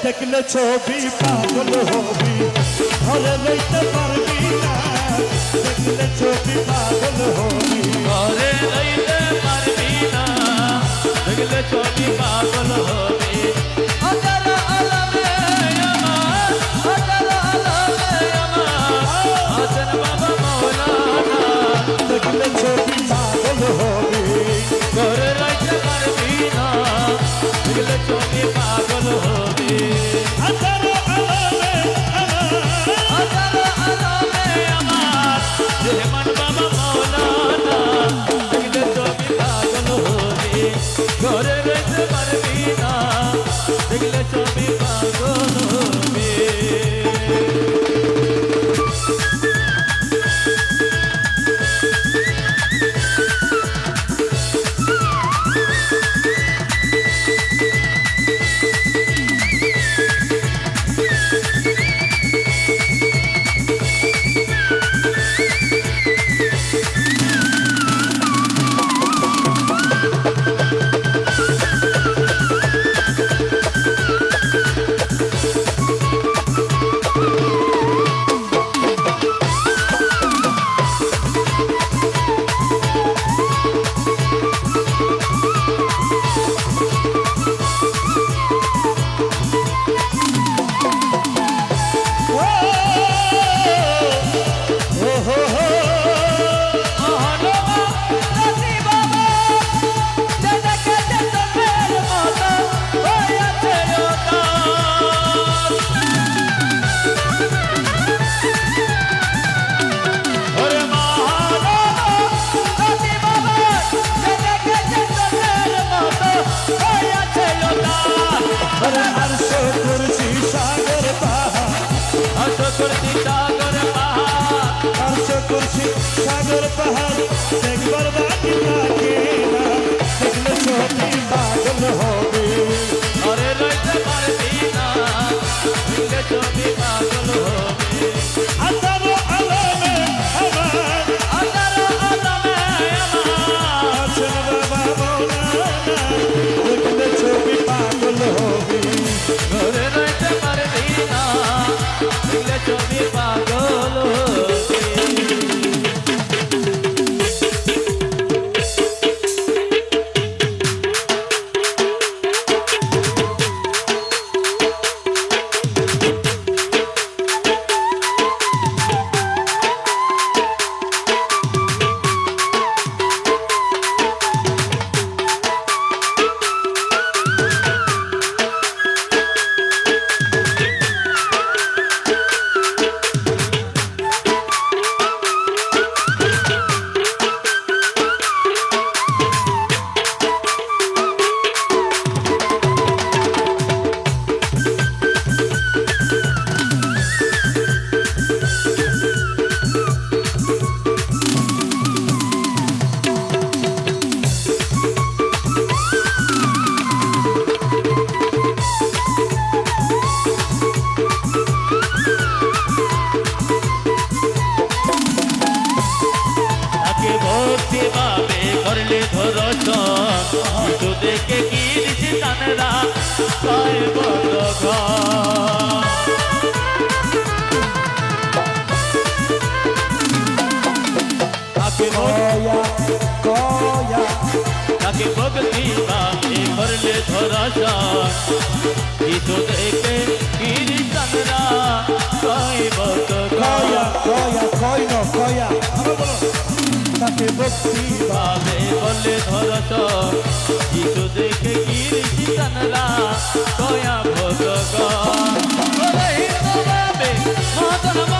দেখলে ছবি পাগল হবি ঘরে রইতে পারবি না দেখলে ছবি পাগল হবি ঘরে রইতে পারবি না দেখলে ছবি পাগল হবি হাজার আলমে আমার হাজার আলমে আমার হাসান বাবা মৌলানা দেখলে ছবি পাগল হবি ঘরে রইতে পারবি না দেখলে ছবি পাগল হবি হাজার আলমে হাজার আলমে আমার রেহমান বাবা মৌলানা দেখলে ছবি পাগল হবি ঘরে রইতে পারবি না দেখলে ছবি পাগল হবি সাগর পাহাড় দেখবার বাকি থাকে না দেখলে ছবি পাগল হবি ঘরে রইতে পারবি না দেখলে ছবি পাগল হবি হাজার আলমে আমার হাজার আলমে আমার হাসান বাবা মৌলানা দেখলে ছবি পাগল হবি ঘরে রইতে পারবি না দেখলে ছবি পাগল হবি তো দেখে কি দিছি তানরা কয় বড় তাকে তাকে ভক্তি বামে করলে ধরাশন তো দেখে কি দিছি তানরা কয় বড় তাকে ভক্তি ভাবে বলে ধরত কিছু দেখে গিরিছি কানলা দয়া ভগবান বলে হিন্দু ভাবে মদন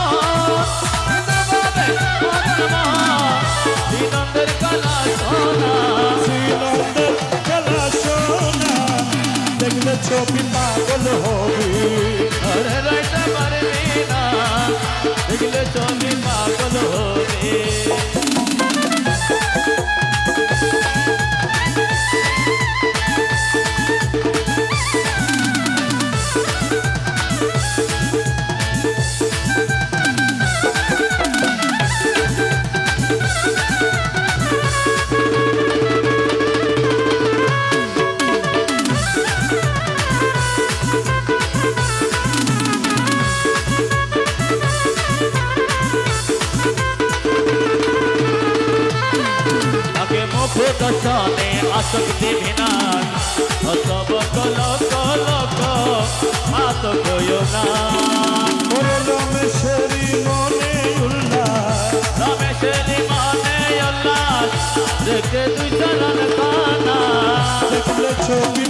শ্রীনন্দের কলা সোনা দেখলে ছবি পাগল হবি ঘরে রইতে পারবি না দেখলে ছবি পাগল হবে আতক দেবে না অসব কলক লক আতক হইও না ওরে রমেশেরি মনে উল্লাস রমেশের মানে উল্লাস দেখে দুই চালান খানা দেখলে ছবি